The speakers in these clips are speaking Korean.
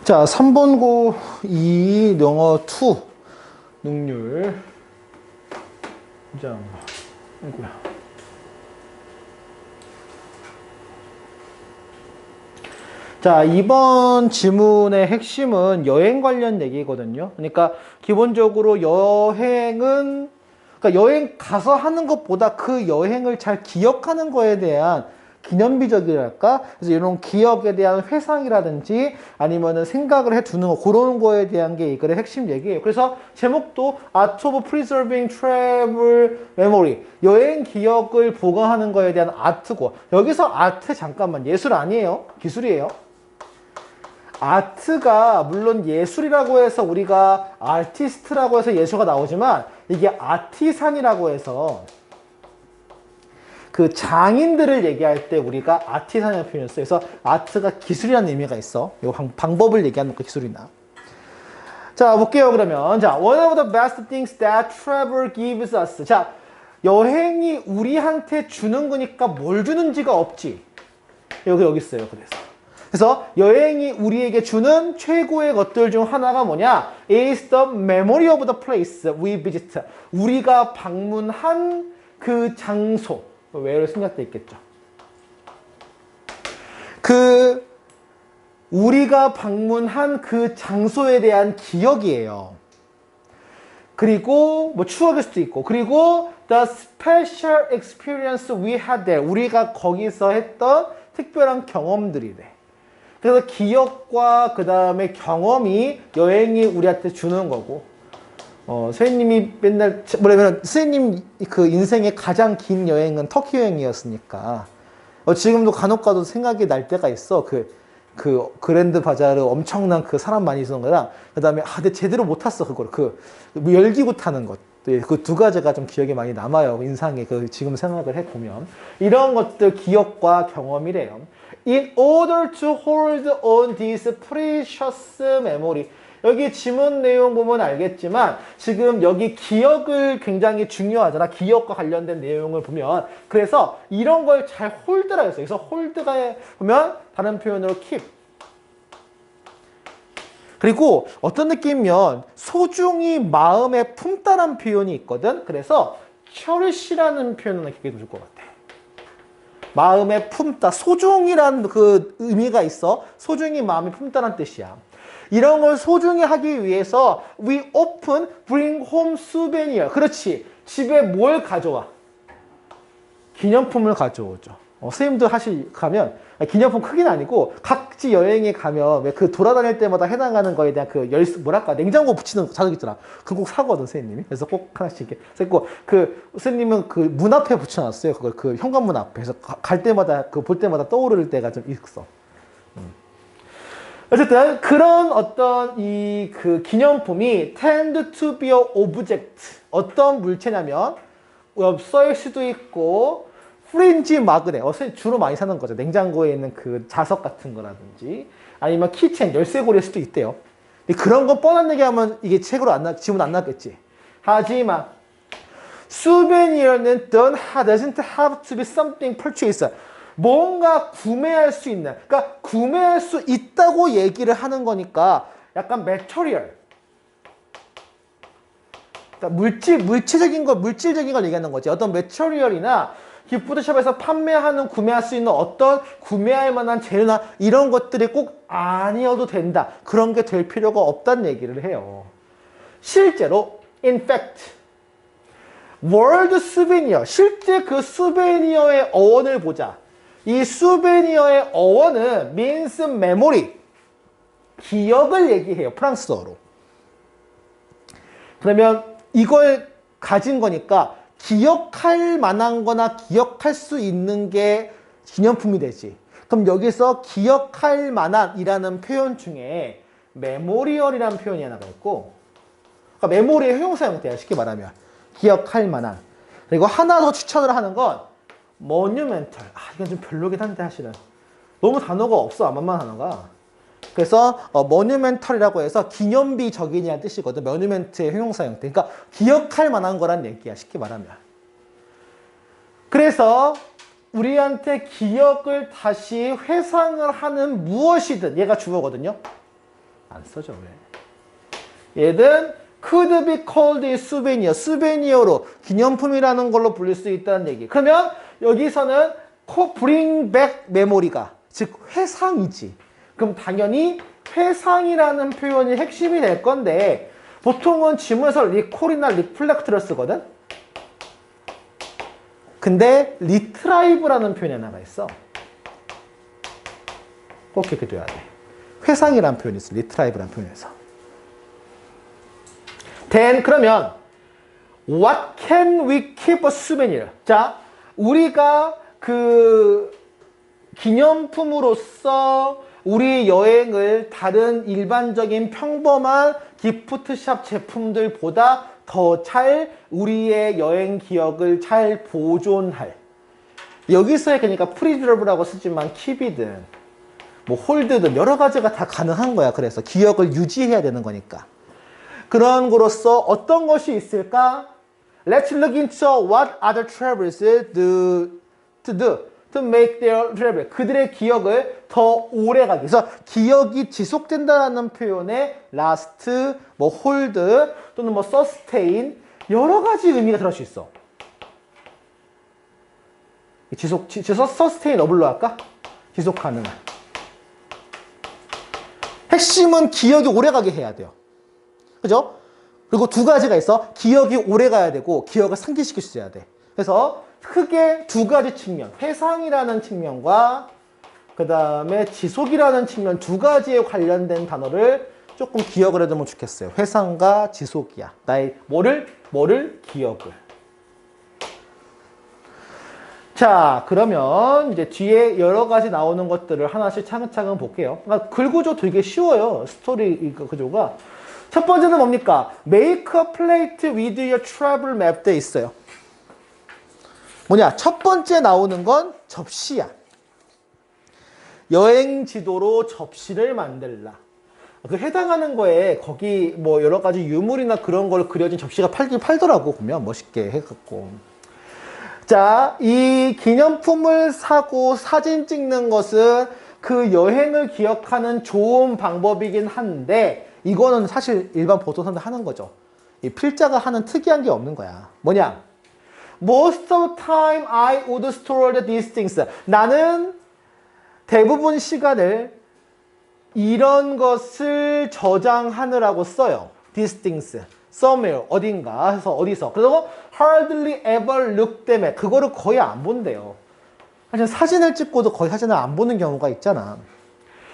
자, 3번 고 2 영어 2 능률. 자, 아이고야. 자, 이번 지문의 핵심은 여행 관련 얘기거든요. 그러니까 기본적으로 여행은, 그러니까 여행 가서 하는 것보다 그 여행을 잘 기억하는 거에 대한 기념비적이랄까? 그래서 이런 기억에 대한 회상이라든지 아니면은 생각을 해 두는 거, 그런 거에 대한 게 이 글의 핵심 얘기예요. 그래서 제목도 Art of Preserving Travel Memory. 여행 기억을 보관하는 거에 대한 아트고. 여기서 아트 잠깐만 예술 아니에요. 기술이에요. 아트가 물론 예술이라고 해서 우리가 아티스트라고 해서 예술가 나오지만 이게 아티산이라고 해서 그 장인들을 얘기할 때 우리가 아티산이라는 표현을 써요. 그래서 아트가 기술이라는 의미가 있어. 이 방법을 얘기하는 거 기술이나. 자, 볼게요, 그러면. 자, one of the best things that travel gives us. 자, 여행이 우리한테 주는 거니까 뭘 주는지가 없지. 여기 있어요, 그래서 여행이 우리에게 주는 최고의 것들 중 하나가 뭐냐? is the memory of the place we visit. 우리가 방문한 그 장소. where로 생략돼 있겠죠. 우리가 방문한 그 장소에 대한 기억이에요. 그리고 뭐 추억일 수도 있고, 그리고 the special experience we had there. 우리가 거기서 했던 특별한 경험들이래. 그래서 기억과 그 다음에 경험이 여행이 우리한테 주는 거고, 선생님이 맨날, 뭐냐면, 선생님 그 인생의 가장 긴 여행은 터키 여행이었으니까, 지금도 간혹 가도 생각이 날 때가 있어. 그 그랜드 바자르 엄청난 그 사람 많이 있었던 거랑, 그 다음에, 근데 제대로 못 탔어, 그걸. 열기구 타는 것. 그 두 가지가 좀 기억에 많이 남아요. 인상에, 지금 생각을 해보면. 이런 것들 기억과 경험이래요. In order to hold on this precious memory. 여기 지문 내용 보면 알겠지만 지금 여기 기억을 굉장히 중요하잖아. 기억과 관련된 내용을 보면. 그래서 이런 걸 잘 홀드라 했어요. 그래서 홀드가 보면 다른 표현으로 keep. 그리고 어떤 느낌이면 소중히 마음에 품다란 표현이 있거든. 그래서 cherish라는 표현을 기억해 두실 것 같아. 마음에 품다. 소중이라는 그 의미가 있어. 소중히 마음에 품다란 뜻이야. 이런 걸 소중히 하기 위해서 we often bring home souvenir. 그렇지. 집에 뭘 가져와? 기념품을 가져오죠. 선생님도 가면 기념품 크긴 아니고 각지 여행에 가면 왜 그 돌아다닐 때마다 해당하는 거에 대한 그 뭐랄까 냉장고 붙이는 자석 있잖아. 그거 꼭 사거든 선생님이. 그래서 꼭 하나씩 이렇게 쓰고 선생님은 그 문 앞에 붙여놨어요. 그걸 그 현관문 앞에. 그래서 갈 때마다 볼 때마다 떠오를 때가 좀 있어. 어쨌든 그런 어떤 그 기념품이 tend to be an object. 어떤 물체냐면 엽서일 수도 있고 프린지 마그넷. 주로 많이 사는 거죠. 냉장고에 있는 그 자석 같은 거라든지 아니면 키체인, 열쇠고리일 수도 있대요. 그런 거 뻔한 얘기하면 이게 책으로 지문 안 나겠지. 하지만 souvenir는 doesn't have to be something purchased. 뭔가 구매할 수 있는, 그러니까 구매할 수 있다고 얘기를 하는 거니까 약간 매터리얼. 그러니까 물질적인 걸 얘기하는 거지. 어떤 매터리얼이나 기프트숍에서 판매하는 구매할 수 있는 어떤 구매할 만한 재료나 이런 것들이 꼭 아니어도 된다. 그런 게 될 필요가 없다는 얘기를 해요. 실제로 in fact world souvenir, 실제 그 수베니어의 어원을 보자. 이 수베니어의 어원은 means memory, 기억을 얘기해요. 프랑스어로. 그러면 이걸 가진 거니까 기억할 만한 거나 기억할 수 있는 게 기념품이 되지. 그럼 여기서 기억할 만한 이라는 표현 중에 메모리얼이라는 표현이 하나가 있고, 그러니까 메모리의 형용사 형태야. 쉽게 말하면 기억할 만한. 그리고 하나 더 추천을 하는 건 monumental. 이건 좀 별로긴 한데 사실은 너무 단어가 없어. 만만 단어가. 그래서 monumental이라고 해서 기념비적인이라는 뜻이거든. monument의 형용사 형태. 그러니까 기억할 만한 거란 얘기야. 쉽게 말하면. 그래서 우리한테 기억을 다시 회상을 하는 무엇이든 얘가 주어거든요. 안 써져 왜? 얘는 could be called a souvenir. 스베니어로 기념품이라는 걸로 불릴 수 있다는 얘기. 그러면 여기서는 bring back memory가 즉 회상이지. 그럼 당연히 회상이라는 표현이 핵심이 될 건데 보통은 지문에서 recall이나 reflect를 쓰거든. 근데 retrieve라는 표현이 하나가 있어. 꼭 이렇게 돼야 돼. 회상이라는 표현이 있어. retrieve라는 표현에서. then 그러면 what can we keep a souvenir? 자, 우리가 그 기념품으로서 우리 여행을 다른 일반적인 평범한 기프트샵 제품들보다 더 잘 우리의 여행 기억을 잘 보존할. 여기서의 그러니까 프리저브라고 쓰지만 킵이든 뭐 홀드든 여러 가지가 다 가능한 거야. 그래서 기억을 유지해야 되는 거니까. 그런 거로서 어떤 것이 있을까? Let's look into what other travelers do to make their travel. 그들의 기억을 더 오래가게. 그래서 기억이 지속된다는 표현에 last, 뭐 hold 또는 뭐 sustain 여러 가지 의미가 들어갈 수 있어. 지속 sustain 어블로 할까? 지속 가능한. 핵심은 기억이 오래가게 해야 돼요. 그죠? 그리고 두 가지가 있어. 기억이 오래가야 되고 기억을 상기시킬 수 있어야 돼. 그래서 크게 두 가지 측면, 회상이라는 측면과 그 다음에 지속이라는 측면 두 가지에 관련된 단어를 조금 기억을 해두면 좋겠어요. 회상과 지속이야. 나의 뭐를 기억을. 자, 그러면 이제 뒤에 여러 가지 나오는 것들을 하나씩 차근차근 볼게요. 그러니까 글구조 되게 쉬워요. 스토리 구조가. 첫 번째는 뭡니까? Make a plate with your travel map 돼 있어요. 뭐냐? 첫 번째 나오는 건 접시야. 여행 지도로 접시를 만들라. 그 해당하는 거에 거기 뭐 여러 가지 유물이나 그런 걸 그려진 접시가 팔더라고. 보면 멋있게 해갖고. 자, 이 기념품을 사고 사진 찍는 것은 그 여행을 기억하는 좋은 방법이긴 한데 이거는 사실 일반 보통 사람들 하는 거죠. 이 필자가 하는 특이한 게 없는 거야. 뭐냐? Most of the time I would store these things. 나는 대부분 시간을 이런 것을 저장하느라고 써요. These things. Somewhere. 어딘가. 해서 어디서. 그리고 hardly ever look them at. 그거를 거의 안 본대요. 사실 사진을 찍고도 거의 사진을 안 보는 경우가 있잖아.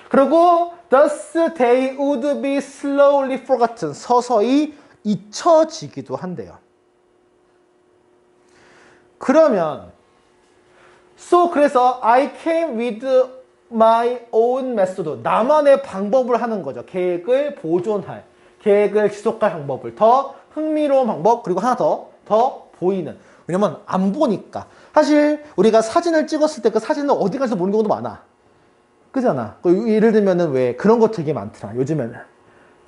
그리고 thus they would be slowly forgotten. 서서히 잊혀지기도 한대요. 그러면 그래서 I came with my own method. 나만의 방법을 하는 거죠. 계획을 보존할, 계획을 지속할 방법을. 더 흥미로운 방법, 그리고 하나 더 보이는. 왜냐면 안 보니까. 사실 우리가 사진을 찍었을 때 그 사진을 어디 가서 보는 경우도 많아. 그잖아. 예를 들면은 왜 그런 거 되게 많더라. 요즘에는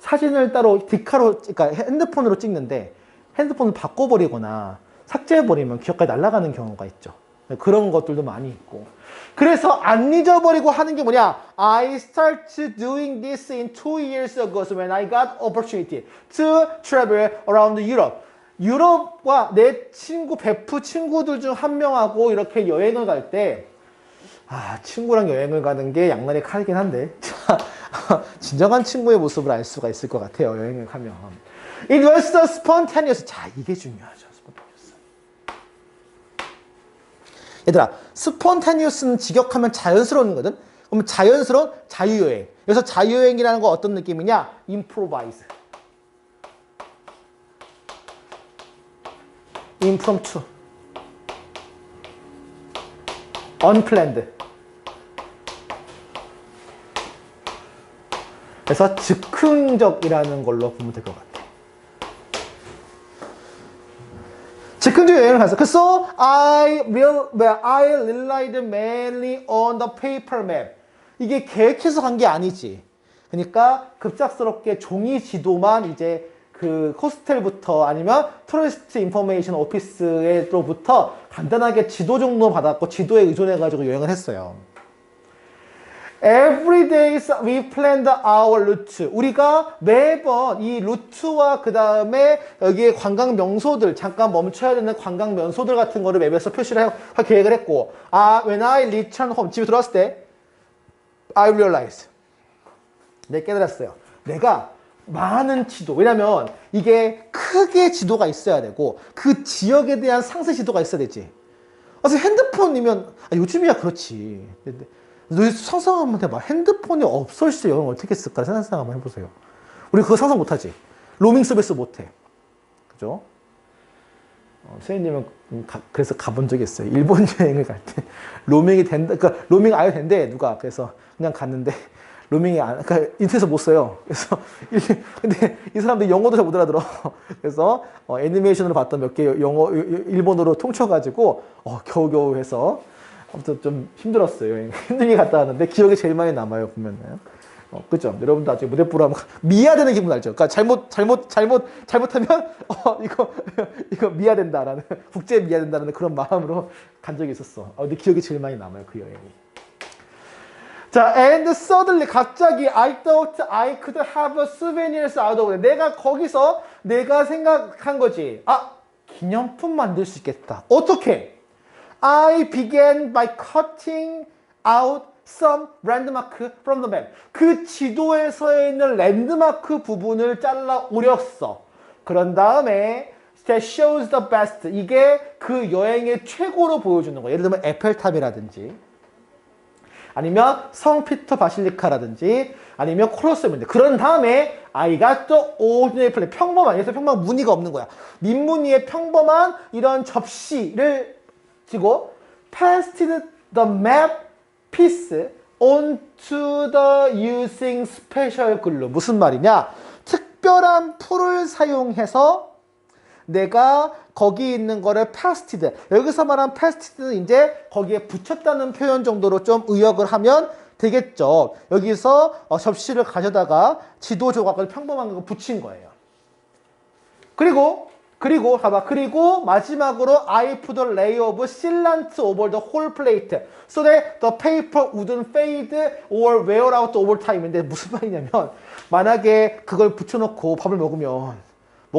사진을 따로 디카로, 그러니까 핸드폰으로 찍는데 핸드폰을 바꿔버리거나 삭제해버리면 기억까지 날아가는 경우가 있죠. 그런 것들도 많이 있고. 그래서 안 잊어버리고 하는 게 뭐냐? I started doing this in 2 years ago when I got opportunity to travel around Europe. 유럽과 내 베프 친구들 중 한 명하고 이렇게 여행을 갈 때 친구랑 여행을 가는 게 양날의 칼이긴 한데 진정한 친구의 모습을 알 수가 있을 것 같아요. 여행을 가면. It was so spontaneous. 자, 이게 중요하죠. 얘들아, spontaneous는 직역하면 자연스러운 거든. 그럼 자연스러운 자유여행. 그래서 자유여행이라는 건 어떤 느낌이냐? improvise. impromptu. unplanned. 그래서 즉흥적이라는 걸로 보면 될 것 같아. 즉흥적 여행을 가서 그래서 I relied mainly on the paper map. 이게 계획해서 간 게 아니지. 그러니까 급작스럽게 종이 지도만 이제 그 호스텔부터 아니면 토리스트 인포메이션 오피스로부터 간단하게 지도 정도 받았고 지도에 의존해가지고 여행을 했어요. Every day we planned our route. 우리가 매번 이 루트와 그 다음에 여기에 관광 명소들, 잠깐 멈춰야 되는 관광 명소들 같은 거를 맵에서 표시를 할 계획을 했고, when I return home, 집에 들어왔을 때, I realized. 내가 깨달았어요. 내가 많은 지도, 왜냐면 이게 크게 지도가 있어야 되고, 그 지역에 대한 상세 지도가 있어야 되지. 그래서 핸드폰이면, 요즘이야 그렇지. 너 상상 한번 해봐. 핸드폰이 없을 때 여행 어떻게 했을까? 상상 한번 해보세요. 우리 그거 상상 못하지? 로밍 서비스 못해. 그죠? 선생님은 그래서 가본 적이 있어요. 일본 여행을 갈 때. 로밍이 된다, 그러니까 로밍 아예 된대, 누가. 그래서 그냥 갔는데, 로밍이 그러니까 인터넷에서 못 써요. 그래서, 근데 이 사람들이 영어도 잘 못 알아들어. 그래서 애니메이션으로 봤던 몇 개 일본어로 통쳐가지고, 겨우겨우 해서, 아무튼 좀 힘들었어요. 힘들게 갔다 왔는데 기억이 제일 많이 남아요, 보면은. 그죠? 여러분도 나중에 무대뽀로 하면 미아되는 기분 알죠? 그러니까 잘못하면 이거 미아된다라는 국제 미아된다라는 그런 마음으로 간 적이 있었어. 근데 기억이 제일 많이 남아요, 그 여행이. 자, and suddenly 갑자기 I thought I could have souvenirs out of it. 내가 거기서 내가 생각한 거지. 기념품 만들 수 있겠다. 어떻게? I began by cutting out some landmark from the map. 그 지도에서 있는 랜드마크 부분을 잘라 오렸어. 그런 다음에 that shows the best. 이게 그 여행의 최고로 보여주는 거야. 예를 들면 에펠탑이라든지 아니면 성피터 바실리카라든지 아니면 콜로세움인데 그런 다음에 I got the ordinary plane. 평범한, 여기서 평범한 무늬가 없는 거야. 민무늬의 평범한 이런 접시를 지고 pasted the map piece onto the using special glue. 무슨 말이냐? 특별한 풀을 사용해서 내가 거기 있는 거를 pasted. 여기서 말한 pasted는 이제 거기에 붙였다는 표현 정도로 좀 의역을 하면 되겠죠. 여기서 접시를 가져다가 지도 조각을 평범한 거 붙인 거예요. 그리고 마지막으로 I put a layer of sealant over the whole plate so that the paper wouldn't fade or wear out over time인데 무슨 말이냐면 만약에 그걸 붙여놓고 밥을 먹을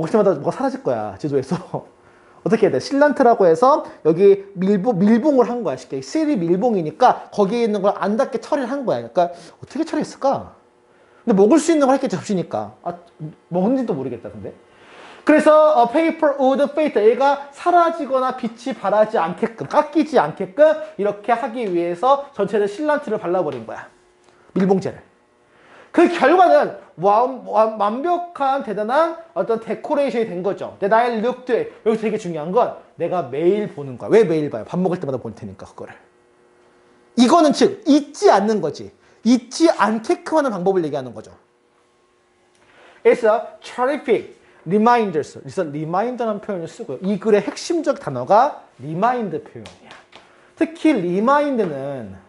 때마다 뭐가 사라질 거야, 지도에서. 어떻게 해야 돼? 실란트라고 해서 여기 밀봉을 한 거야, 쉽게. 실이 밀봉이니까 거기에 있는 걸 안 닿게 처리를 한 거야. 그러니까 어떻게 처리했을까? 근데 먹을 수 있는 걸 했겠지, 접시니까. 먹는지도 모르겠다, 근데. 그래서 paper would fade. 얘가 사라지거나 빛이 바라지 않게끔, 깎이지 않게끔 이렇게 하기 위해서 전체를 실란트를 발라버린 거야. 밀봉제를. 그 결과는 완벽한 대단한 어떤 데코레이션이 된 거죠. That I looked at. 여기서 되게 중요한 건 내가 매일 보는 거야. 왜 매일 봐요? 밥 먹을 때마다 볼 테니까 그거를. 이거는 즉 잊지 않는 거지. 잊지 않게끔 하는 방법을 얘기하는 거죠. It's a terrific reminders. 그래서 reminder라는 표현을 쓰고요. 이 글의 핵심적 단어가 remind 표현이야. 특히 remind는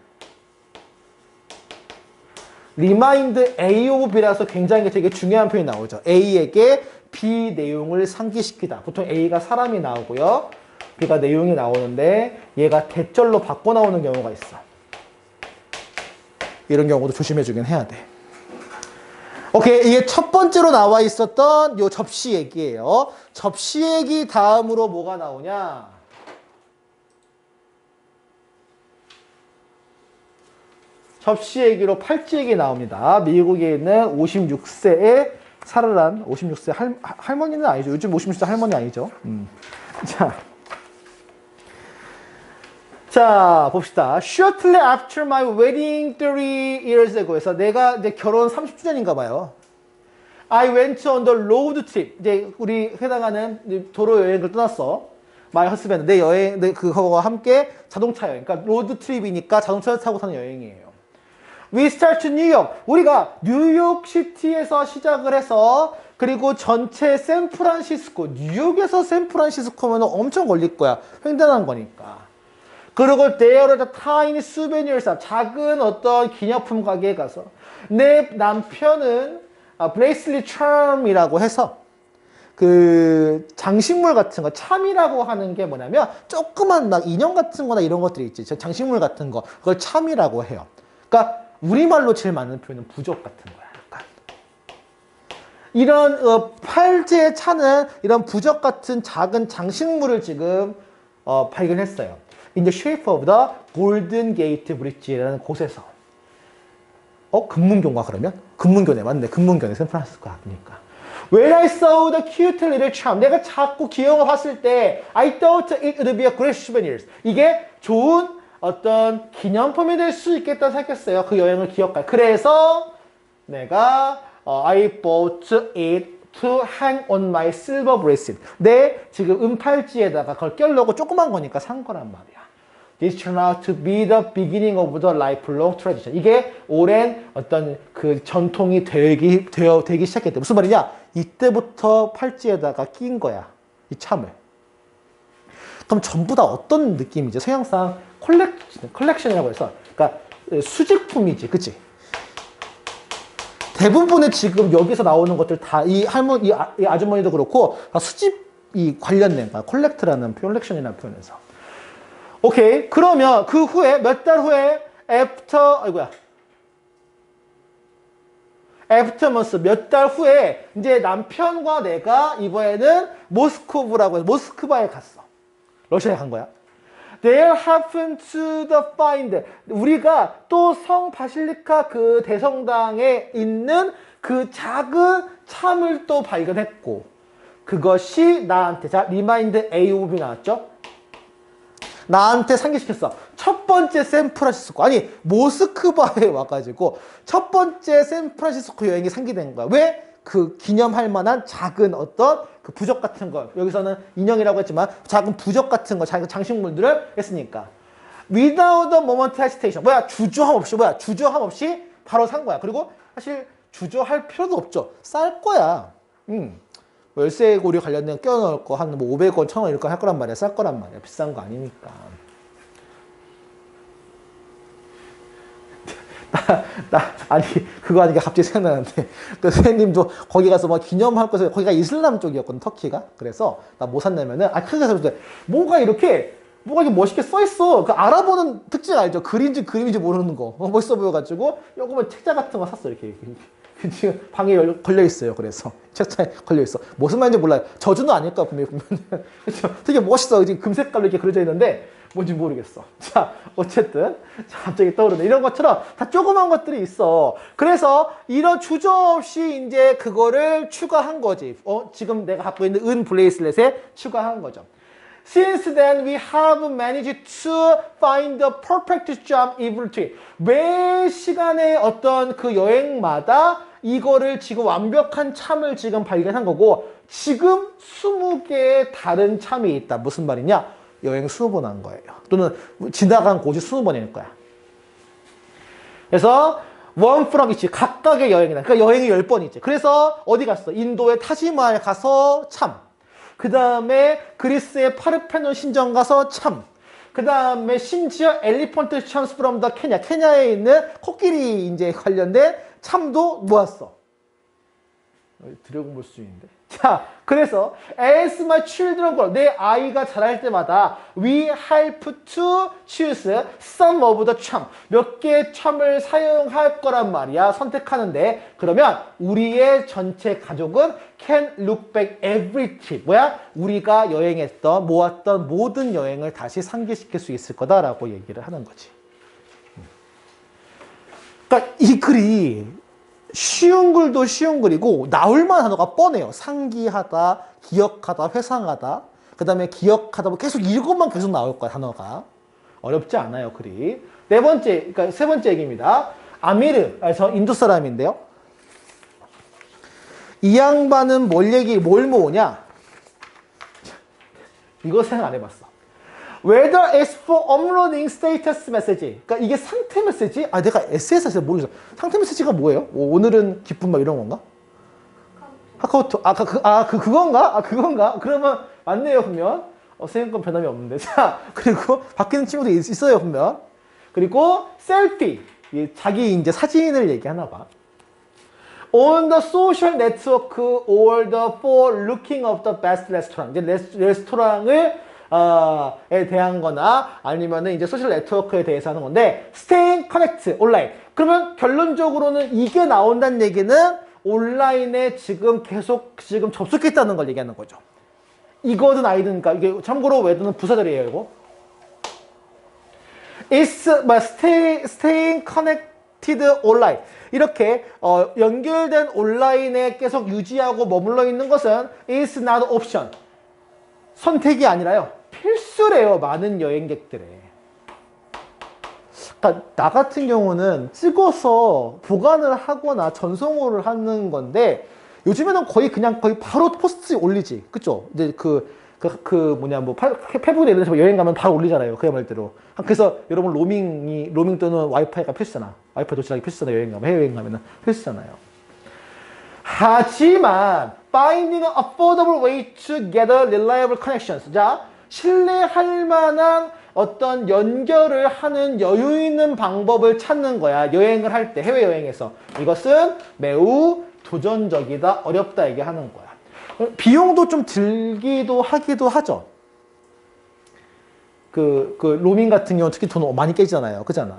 remind A of B라서 굉장히 되게 중요한 표현이 나오죠. A에게 B 내용을 상기시키다. 보통 A가 사람이 나오고요. B가 내용이 나오는데 얘가 대절로 바꿔 나오는 경우가 있어. 이런 경우도 조심해주긴 해야 돼. 오케이, 이게 첫 번째로 나와 있었던 요 접시 얘기예요. 접시 얘기 다음으로 뭐가 나오냐? 접시 얘기로 팔찌 얘기 나옵니다. 미국에 있는 56세의 살아난 56세 할머니는 아니죠. 요즘 56세 할머니 아니죠. 자, 봅시다. Shortly after my wedding 3 years ago. 그래서 내가 이제 결혼 30주년인가 봐요. I went on the road trip. 이제 우리 해당하는 도로 여행을 떠났어. My husband. 내 여행, 그거와 함께 자동차 여행. 그러니까 로드 트립이니까 자동차를 타고 사는 여행이에요. We start to New York. 우리가 뉴욕시티에서 시작을 해서 그리고 전체 샌프란시스코. 뉴욕에서 샌프란시스코면 엄청 걸릴 거야. 횡단한 거니까. 그리고 there are tiny souvenirs. 작은 어떤 기념품 가게에 가서 내 남편은 브레이슬리 charm이라고 해서 그 장식물 같은 거, 참이라고 하는 게 뭐냐면 조그만 막 인형 같은 거나 이런 것들이 있지. 장식물 같은 거. 그걸 참이라고 해요. 그러니까 우리말로 제일 맞는 표현은 부적 같은 거야. 약간. 이런 팔찌에 차는 이런 부적 같은 작은 장식물을 지금 발견했어요. In the shape of the Golden Gate Bridge라는 곳에서. 금문교인가 그러면? 금문교네, 맞네. 금문교네, 샌프란시스코 앞이니까. When I saw the cute little charm, 내가 자꾸 귀여운 거 봤을 때 I thought it would be a great souvenir. 이게 좋은 어떤 기념품이 될 수 있겠다 생각했어요. 그 여행을 기억할. 그래서 내가 I bought it to hang on my silver bracelet. 내 지금 은팔찌에다가 그걸 껴려고 조그만 거니까 산 거란 말이야. This turned out to be the beginning of the lifelong tradition. 이게 오랜 어떤 그 전통이 되기 시작했대. 무슨 말이냐? 이때부터 팔찌에다가 낀 거야. 이 참을. 그럼 전부 다 어떤 느낌이지? 서양상 컬렉션이라고 해서, 그러니까 수집품이지, 그치? 대부분의 지금 여기서 나오는 것들 다 이 할머니, 이 아주머니도 그렇고 다 수집이 관련된 거야. 컬렉트라는 표현, 컬렉션이라는 표현에서. 오케이. 그러면 그 후에 몇 달 후에 애프터 months 몇 달 후에 이제 남편과 내가 이번에는 모스크바라고 해서 모스크바에 갔어. 러시아에 간 거야. There happened to the find. 우리가 또 성 바실리카 그 대성당에 있는 그 작은 참을 또 발견했고, 그것이 나한테, 자, 리마인드 A of B 나왔죠? 나한테 상기시켰어. 첫 번째 샌프란시스코, 아니 모스크바에 와가지고 첫 번째 샌프란시스코 여행이 상기된 거야. 왜? 그 기념할 만한 작은 어떤 그 부적 같은 거, 여기서는 인형이라고 했지만 작은 부적 같은 거, 작은 장식물들을 했으니까. Without a moment hesitation. 주저함 없이 바로 산 거야. 그리고 사실 주저할 필요도 없죠. 쌀 거야. 열쇠고리 관련된 껴넣을 거 한 뭐 500원, 1000원 이렇게 할 거란 말이야. 쌀 거란 말이야. 비싼 거 아니니까. 아니, 그거 하니까 갑자기 생각나는데, 그 선생님도 거기 가서 뭐 기념할 것을, 거기가 이슬람 쪽이었거든, 터키가. 그래서 나 뭐 샀냐면은, 크게 사서 뭐가 이렇게 멋있게 써있어. 그 알아보는 특징 알죠? 글인지 그림인지 모르는 거. 멋있어 보여가지고, 요거만 책자 같은 거 샀어, 이렇게. 지금 방에 걸려 있어요. 그래서 책상에 걸려 있어. 무슨 말인지 몰라요. 저주는 아닐까 보면 그렇죠. 되게 멋있어. 지금 금색깔로 이렇게 그려져 있는데 뭔지 모르겠어. 자, 어쨌든 자, 갑자기 떠오르네. 이런 것처럼 다 조그만 것들이 있어. 그래서 이런 주저 없이 이제 그거를 추가한 거지. 지금 내가 갖고 있는 은 브레이슬렛에 추가한 거죠. Since then, we have managed to find the perfect jam every trip. 매 시간에 어떤 그 여행마다 이거를 지금 완벽한 참을 지금 발견한 거고, 지금 20개의 다른 참이 있다. 무슨 말이냐? 여행 20번 한 거예요. 또는 지나간 곳이 20번일 거야. 그래서 one from each, 각각의 여행이다. 그러니까 여행이 10번이지. 그래서 어디 갔어? 인도의 타지마할 가서 참. 그 다음에 그리스의 파르페논 신전 가서 참. 그 다음에 심지어 엘리펀트 참스 프롬 더 케냐. 케냐에 있는 코끼리 이제 관련된 참도 모았어. 드래곤볼 수준인데. 자, 그래서 as my children grow, 내 아이가 자랄 때마다 we help to choose some of the charm. 몇 개의 참을 사용할 거란 말이야. 선택하는데. 그러면 우리의 전체 가족은 can look back every trip. 우리가 여행했던, 모았던 모든 여행을 다시 상기시킬 수 있을 거다라고 얘기를 하는 거지. 그러니까 이 글이 쉬운 글도 쉬운 글이고 나올 만한 단어가 뻔해요. 상기하다, 기억하다, 회상하다. 그 다음에 기억하다, 계속 이것만 계속 나올 거야, 단어가. 어렵지 않아요, 글이. 그러니까 세 번째 얘기입니다. 아미르, 저 인도 사람인데요. 이 양반은 뭘 모으냐? 이거 생각 안 해봤어. Whether it's for uploading status message. 그러니까 이게 상태 메시지? 내가 SNS에서 잘 모르겠어. 상태 메시지가 뭐예요? 오늘은 기쁜 막 이런 건가? 카카오톡. 그건가? 그건가? 그러면 맞네요, 분명. 선생님 건 변함이 없는데. 자, 그리고 바뀌는 친구도 있어요, 분명. 그리고 셀피. 자기 이제 사진을 얘기하나 봐. On the social network or the for looking of the best restaurant. 이제 레스토랑을 에 대한 거나 아니면은 이제 소셜 네트워크에 대해서 하는 건데 staying connect 온라인. 그러면 결론적으로는 이게 나온다는 얘기는 온라인에 지금 계속 지금 접속했다는 걸 얘기하는 거죠. 이거든 아이든가 이게 참고로 외도는 부사절이에요, 이거. staying connected online. 이렇게 연결된 온라인에 계속 유지하고 머물러 있는 것은 is not option. 선택이 아니라요. 필수래요. 많은 여행객들의. 그러니까 나 같은 경우는 찍어서 보관을 하거나 전송을 하는 건데 요즘에는 거의 그냥 거의 바로 포스트 올리지. 그쵸? 이제 페북에 예를 들어서 여행 가면 바로 올리잖아요. 그야 말대로. 그래서 여러분 로밍 또는 와이파이가 필수잖아. 와이파이 도시락이 필수잖아. 여행 가면, 해외여행 가면은 필수잖아요. 하지만, finding an affordable way to get a reliable connections. 자, 신뢰할 만한 어떤 연결을 하는 여유 있는 방법을 찾는 거야. 여행을 할 때, 해외여행에서. 이것은 매우 도전적이다, 어렵다 얘기하는 거야. 비용도 좀 들기도 하기도 하죠. 로밍 같은 경우는 특히 돈 많이 깨지잖아요. 그잖아.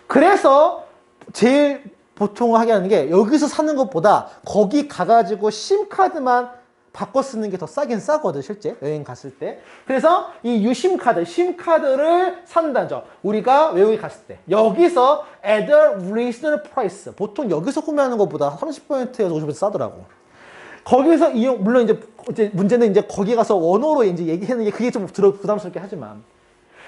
그래서 제일 보통 하게 하는 게 여기서 사는 것보다 거기 가가지고 심카드만 바꿔 쓰는 게 더 싸긴 싸거든, 실제. 여행 갔을 때. 그래서 이 유심카드, 심카드를 산다죠. 우리가 외국에 갔을 때. 여기서 at a reasonable price. 보통 여기서 구매하는 것보다 30%에서 50% 싸더라고. 거기서 이용, 물론 이제 문제는 이제 거기 가서 원어로 이제 얘기하는 게 그게 좀 부담스럽게 하지만.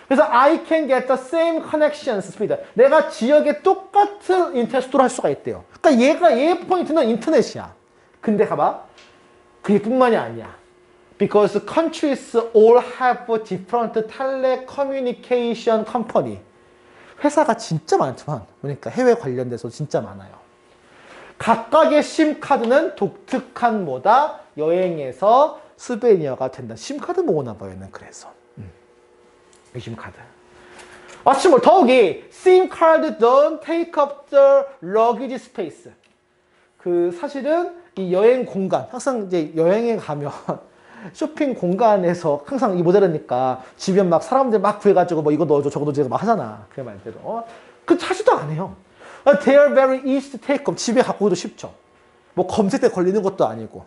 그래서 I can get the same connections speed. 내가 지역에 똑같은 인터넷 속도를 할 수가 있대요. 그러니까 얘 포인트는 인터넷이야. 근데 가봐. 그게 뿐만이 아니야. Because countries all have different telecommunication company. 회사가 진짜 많지만, 그러니까 해외 관련돼서 진짜 많아요. 각각의 심카드는 독특한 뭐다? 여행에서 스베니어가 된다. 심카드 모으나 봐요, 얘는 그래서. 이 심카드. 마침을 더욱이 SIM card don't take up the luggage space. 사실은 이 여행 공간, 항상 이제 여행에 가면 쇼핑 공간에서 항상 이 모델이니까 주변 막 사람들 막 구해가지고 뭐 이거 넣어줘 저거 넣어줘 막 하잖아. 그게 말대로. 하지도 안 해요. They are very easy to take up. 집에 갖고 오기도 쉽죠. 뭐 검색대 걸리는 것도 아니고.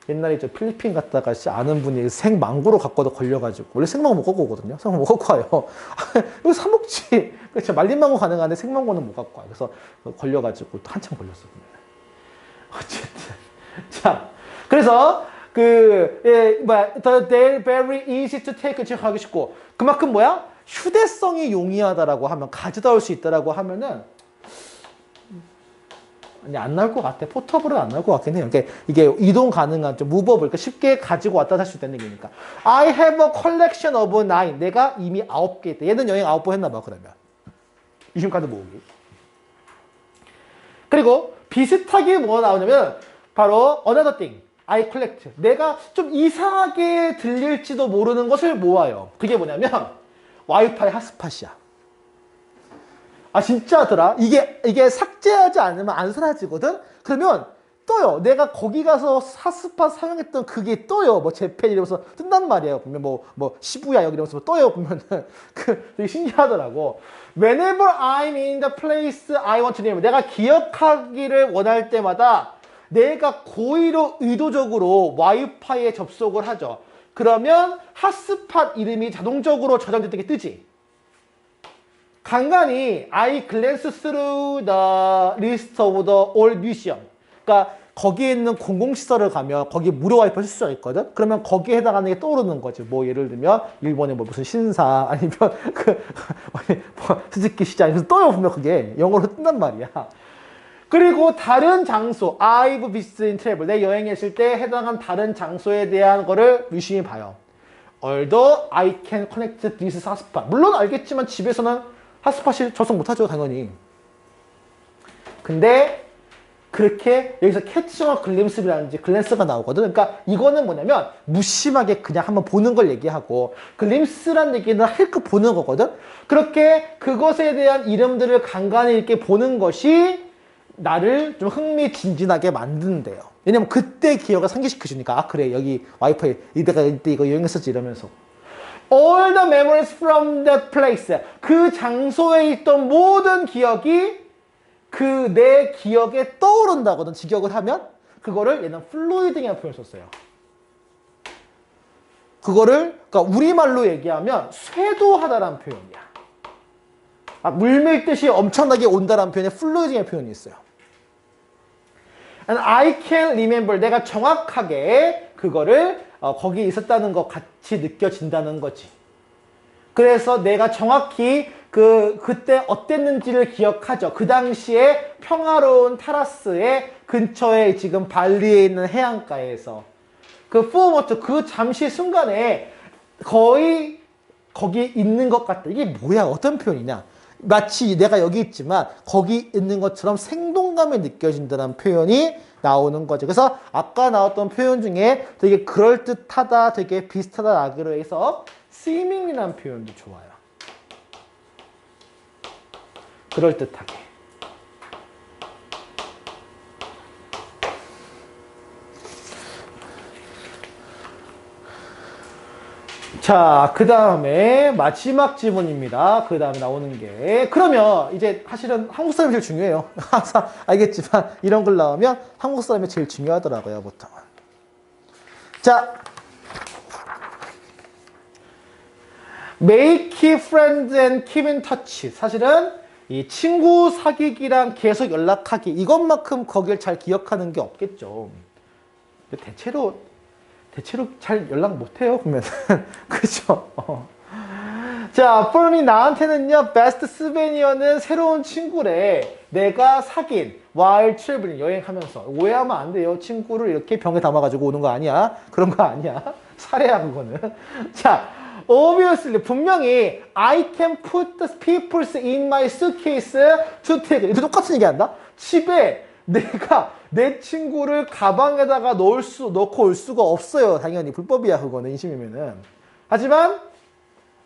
옛날에 저 필리핀 갔다가 아는 분이 생망고로 갖고 와도 걸려가지고 원래 생망고 못 갖고 오거든요. 생망고 못 갖고 와요. 이거 사 먹지. 그렇죠. 말린 망고 가능한데 생망고는 못 갖고 와요. 그래서 걸려가지고 또 한참 걸렸었거든요. 어쨌든 자 그래서 they're very easy to take 지금 가기 쉽고 그만큼 뭐야? 휴대성이 용이하다라고 하면 가져다 올 수 있다라고 하면은 아니 안 나올 것 같아. 포터블은 안 나올 것 같긴 해요. 그러니까 이게 이동 가능한 좀 무버블 그러니까 쉽게 가지고 왔다 갈 수 있다는 얘기니까. I have a collection of 9. 내가 이미 9개 있다. 얘는 여행 9번 했나 봐. 그러면 유심카드 모으기. 그리고 비슷하게 뭐가 나오냐면 바로 another thing. I collect. 내가 좀 이상하게 들릴지도 모르는 것을 모아요. 그게 뭐냐면 와이파이 핫스팟이야. 아 진짜더라. 이게 삭제하지 않으면 안 사라지거든. 그러면 떠요. 내가 거기 가서 핫스팟 사용했던 그게 떠요. 뭐 재팬 이러면서 뜬단 말이에요. 보면 뭐 시부야 여기 이러면서 떠요. 보면은 되게 신기하더라고. Whenever I'm in the place I want to name. 내가 기억하기를 원할 때마다 내가 고의로 의도적으로 와이파이에 접속을 하죠. 그러면 핫스팟 이름이 자동적으로 저장됐던 게 뜨지. 간간히 I glance through the list of the all museum. 그러니까 거기에 있는 공공시설을 가면 거기 무료 와이파이 쓸 수가 있거든. 그러면 거기에 해당하는 게 떠오르는 거지. 뭐 예를 들면 일본의 뭐 무슨 신사 아니면 스즈키 시장 이래서 떠요 보면 그게 영어로 뜬단 말이야. 그리고 다른 장소, I've visited travel. 내 여행했을 때 해당한 다른 장소에 대한 거를 유심히 봐요. Although I can connect this hotspot. 물론 알겠지만 집에서는 핫스팟이 접속 못하죠, 당연히. 근데 그렇게 여기서 캐치와 글램스가 나오거든. 그러니까 이거는 뭐냐면 무심하게 그냥 한번 보는 걸 얘기하고 글램스란 얘기는 힐끗 보는 거거든. 그렇게 그것에 대한 이름들을 간간히 이렇게 보는 것이 나를 좀 흥미진진하게 만든대요. 왜냐면 그때 기억을 상기시켜주니까 아 그래 여기 와이파이 이때가 이때 이거 여행했었지 이러면서 all the memories from that place 그 장소에 있던 모든 기억이 그 내 기억에 떠오른다거든 직역을 하면 그거를 얘는 플루이딩이라는 표현을 썼어요. 그거를 그러니까 우리말로 얘기하면 쇄도하다라는 표현이야. 물밀듯이 엄청나게 온다라는 표현에 플루이딩의 표현이 있어요. And I can remember 내가 정확하게 그거를 거기에 있었다는 것 같이 느껴진다는 거지. 그래서 내가 정확히 그때 어땠는지를 기억하죠. 그 당시에 평화로운 테라스의 근처에 지금 발리에 있는 해안가에서 그 포모트 그 잠시 순간에 거의 거기 있는 것 같다. 이게 뭐야? 어떤 표현이냐? 마치 내가 여기 있지만 거기 있는 것처럼 생동감이 느껴진다는 표현이 나오는 거죠. 그래서 아까 나왔던 표현 중에 되게 그럴듯하다, 되게 비슷하다라고 해서 seeming이라는 표현도 좋아요. 그럴듯하게. 자, 그 다음에 마지막 지문입니다. 그 다음에 나오는 게 그러면 이제 사실은 한국 사람이 제일 중요해요. 항상 알겠지만 이런 글 나오면 한국 사람이 제일 중요하더라고요, 보통은. 자, make friends and keep in touch. 사실은 이 친구 사귀기랑 계속 연락하기 이것만큼 거길 잘 기억하는 게 없겠죠. 대체로 잘 연락 못해요, 보면. 그죠? 자, for me, 나한테는요, best souvenir는 새로운 친구래. 내가 사귄, while traveling, 여행하면서. 오해하면 안 돼요. 친구를 이렇게 병에 담아가지고 오는 거 아니야. 그런 거 아니야. 사례야, 그거는. 자, obviously, 분명히, I can put the peoples in my suitcase to take. 이거 똑같은 얘기 한다? 집에 내가 내 친구를 가방에다가 넣고 올 수가 없어요. 당연히 불법이야 그거는 인심이면은. 하지만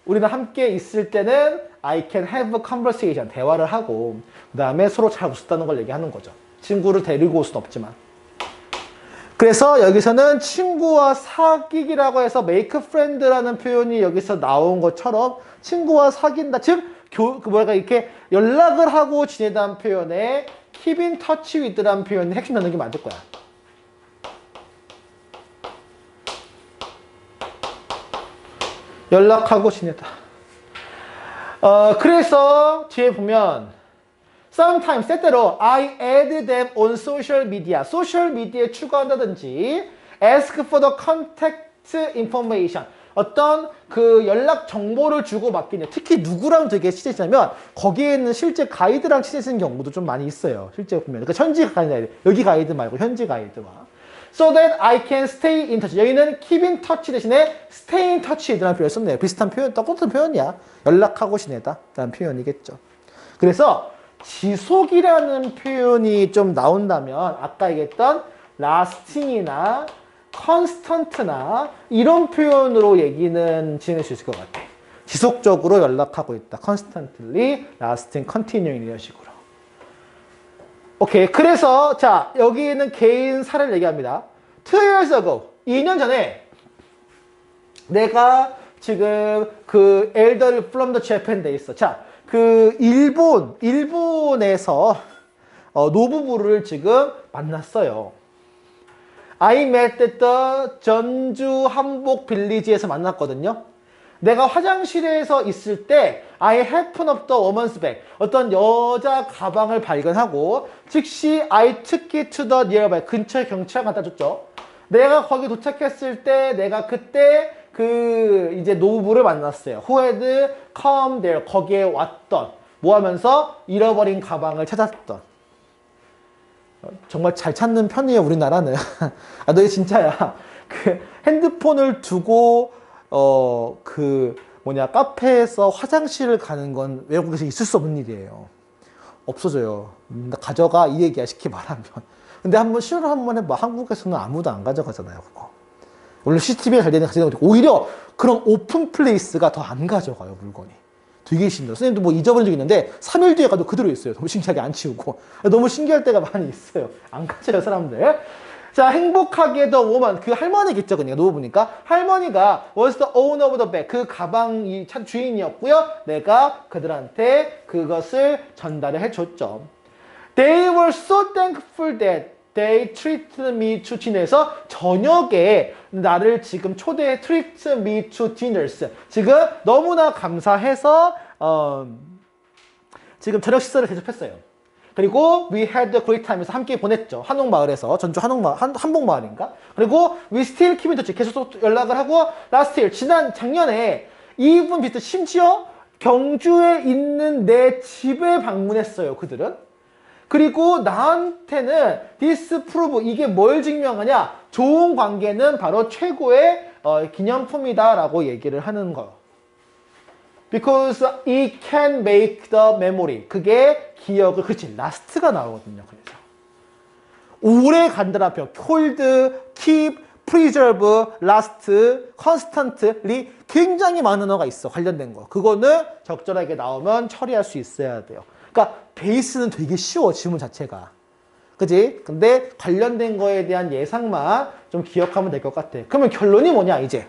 우리는 함께 있을 때는 I can have a conversation 대화를 하고 그 다음에 서로 잘 웃었다는 걸 얘기하는 거죠. 친구를 데리고 올 수는 없지만. 그래서 여기서는 친구와 사귀기라고 해서 make friend라는 표현이 여기서 나온 것처럼 친구와 사귄다. 즉 이렇게 연락을 하고 지내다는 표현에 keep in touch with라는 표현이 핵심 넣는 게 맞을 거야. 연락하고 지내다. 그래서 뒤에 보면 sometimes 때때로 I add them on social media. 소셜 미디어에 추가한다든지 ask for the contact information. 어떤 그 연락 정보를 주고 받기는 특히 누구랑 되게 친해지냐면 거기에 있는 실제 가이드랑 친해지는 경우도 좀 많이 있어요. 실제 보면. 그러니까 현지 가이드, 여기 가이드 말고 현지 가이드와. So that I can stay in touch. 여기는 keep in touch 대신에 stay in touch라는 표현을 썼네요. 비슷한 표현, 똑같은 표현이야. 연락하고 지내다 라는 표현이겠죠. 그래서 지속이라는 표현이 좀 나온다면 아까 얘기했던 lasting이나 constant나 이런 표현으로 얘기는 지낼 수 있을 것 같아. 지속적으로 연락하고 있다. constantly, lasting, continuing 이런 식으로. 오케이. 그래서 자 여기는 개인 사례를 얘기합니다. 2 years ago, 2년 전에 내가 지금 그 elderly from the Japan 돼 있어. 자, 그 일본에서 노부부를 지금 만났어요. I met at the 전주 한복 빌리지에서 만났거든요. 내가 화장실에서 있을 때 I happened up the woman's bag. 어떤 여자 가방을 발견하고 즉시 I took it to the nearby. 근처에 경찰 갖다 줬죠. 내가 거기 도착했을 때 내가 그때 그 이제 노부부를 만났어요. Who had come there. 거기에 왔던 뭐 하면서 잃어버린 가방을 찾았던. 정말 잘 찾는 편이에요, 우리나라는. 아, 너 진짜야. 그 핸드폰을 두고 카페에서 화장실을 가는 건 외국에서 있을 수 없는 일이에요. 없어져요. 가져가 이 얘기야, 쉽게 말하면. 근데 한번 시도를 한번 해봐. 한국에서는 아무도 안 가져가잖아요, 그거. 원래 CCTV가 잘 되는 가져가고 오히려 그런 오픈 플레이스가 더 안 가져가요, 물건이. 되게 신기해요. 선생님도 뭐 잊어버린 적 있는데 3일 뒤에 가도 그대로 있어요. 너무 신기하게 안 치우고. 너무 신기할 때가 많이 있어요. 안 가져요, 사람들. 자, 행복하게 더 woman. 그 할머니겠죠, 그러니까 누워 보니까 할머니가 was the owner of the bag. 그 가방이 참 주인이었고요. 내가 그들한테 그것을 전달을 해줬죠. They were so thankful that they treated me to dinner에서 저녁에 나를 지금 treat me to dinners. 지금 너무나 감사해서 지금 저녁 식사를 대접했어요. 그리고 we had a great time에서 함께 보냈죠. 한옥마을에서 전주 한복마을인가? 그리고 we still keep in touch. 계속 연락을 하고 last year 지난 작년에 even 비슷 심지어 경주에 있는 내 집에 방문했어요. 그들은. 그리고 나한테는 this prove 이게 뭘 증명하냐? 좋은 관계는 바로 최고의 기념품이다 라고 얘기를 하는 거예요. Because it can make the memory. 그게 기억을, 그렇지, last가 나오거든요. 그래서 오래 간다는 표현, hold, keep, preserve, last, constantly 굉장히 많은 언어가 있어. 관련된 거. 그거는 적절하게 나오면 처리할 수 있어야 돼요. 그러니까 베이스는 되게 쉬워, 지문 자체가. 그지? 근데 관련된 거에 대한 예상만 좀 기억하면 될 것 같아. 그러면 결론이 뭐냐, 이제.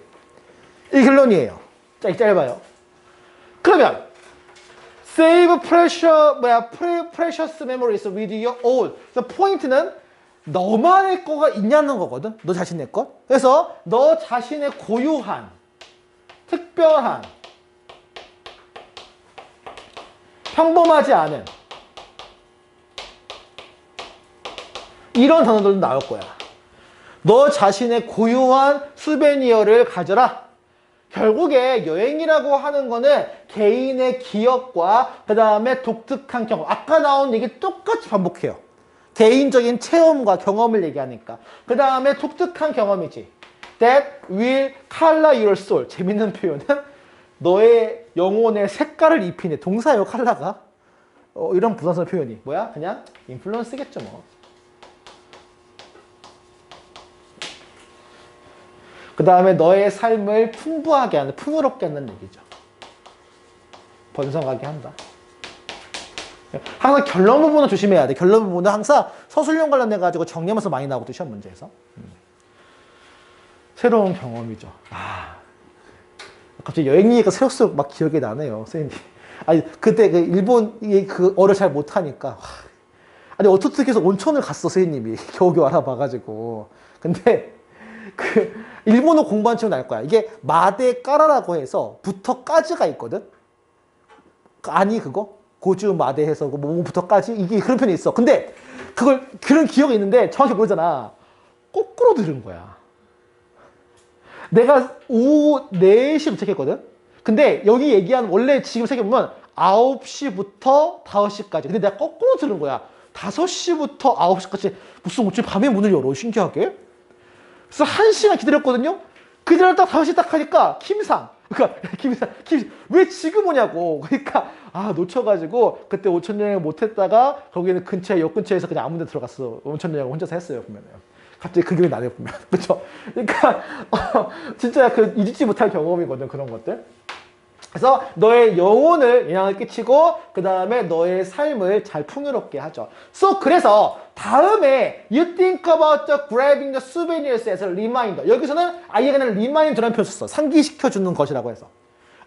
이 결론이에요. 짧아요. 그러면 save precious memories with your own. 그래서 포인트는 너만의 거가 있냐는 거거든. 너 자신의 것. 그래서 너 자신의 고유한, 특별한, 평범하지 않은 이런 단어들도 나올 거야. 너 자신의 고유한 수베니어를 가져라. 결국에 여행이라고 하는 거는 개인의 기억과 그 다음에 독특한 경험. 아까 나온 얘기 똑같이 반복해요. 개인적인 체험과 경험을 얘기하니까. 그 다음에 독특한 경험이지. That will color your soul. 재밌는 표현은 너의 영혼의 색깔을 입히네. 동사예요, 컬러가. 이런 부산성 표현이. 뭐야? 그냥 인플루언스겠죠, 뭐. 그 다음에 너의 삶을 풍부하게 하는, 풍요롭게 하는 얘기죠. 번성하게 한다. 항상 결론 부분은 조심해야 돼. 결론 부분은 항상 서술형 관련돼가지고 정리하면서 많이 나오거든, 시험 문제에서. 새로운 경험이죠. 갑자기 여행 얘기가 새록새록 막 기억이 나네요, 선생님. 아니, 그때 그 일본 그 어를 잘 못하니까. 아니, 어떻게 해서 온천을 갔어, 선생님이. 겨우겨우 알아봐가지고. 근데, 일본어 공부한 친구는 알 거야. 이게 마데 까라라고 해서 부터까지가 있거든? 아니, 그거? 고주 마데 해서 뭐부터까지? 이게 그런 편이 있어. 근데, 그런 기억이 있는데 정확히 모르잖아. 거꾸로 들은 거야. 내가 오후 4시에 도착했거든? 근데 여기 얘기한 원래 지금 생각해보면 9시부터 5시까지. 근데 내가 거꾸로 들은 거야. 5시부터 9시까지. 무슨 어째 밤에 문을 열어? 신기하게. 그래서 1시간 기다렸거든요? 기다렸다 5시 딱 하니까 김상. 그러니까 김상. 왜 지금 오냐고. 그러니까 놓쳐가지고 그때 온천 여행을 못했다가 거기는 역 근처에서 그냥 아무 데 들어갔어. 온천 여행을 혼자서 했어요, 보면은. 갑자기 그 기억이 나네요, 보면. 그쵸? 그러니까 진짜 잊지 못할 경험이거든, 그런 것들. 그래서 너의 영혼을 영향을 끼치고 그 다음에 너의 삶을 잘 풍요롭게 하죠. 그래서 다음에 you think about the grabbing the souvenirs as a reminder. 여기서는 아예 그냥 reminder라는 표현 썼어. 상기시켜주는 것이라고 해서.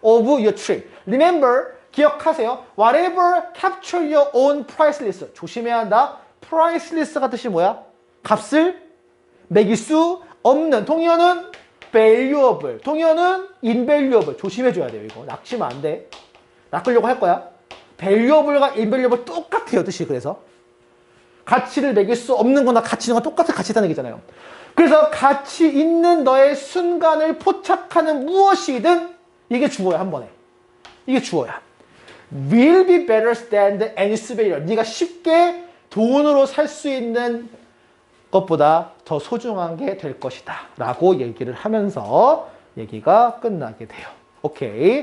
of your trip. Remember, 기억하세요. Whatever capture your own price list. 조심해야 한다. price list가 뜻이 뭐야? 값을 매길 수 없는. 동의어는 valuable. 동의어는 invaluable. 조심해줘야 돼요, 이거. 낚시면 안 돼. 낚으려고 할 거야. valuable과 invaluable 똑같아요, 뜻이. 그래서 가치를 매길 수 없는 거나 가치 있는 거 똑같은 가치 있다는 얘기잖아요. 그래서 가치 있는 너의 순간을 포착하는 무엇이든 이게 주어야, 한 번에. 이게 주어야. will be better than any souvenir. 네가 쉽게 돈으로 살 수 있는 것보다 더 소중한 게 될 것이다 라고 얘기를 하면서 얘기가 끝나게 돼요. 오케이.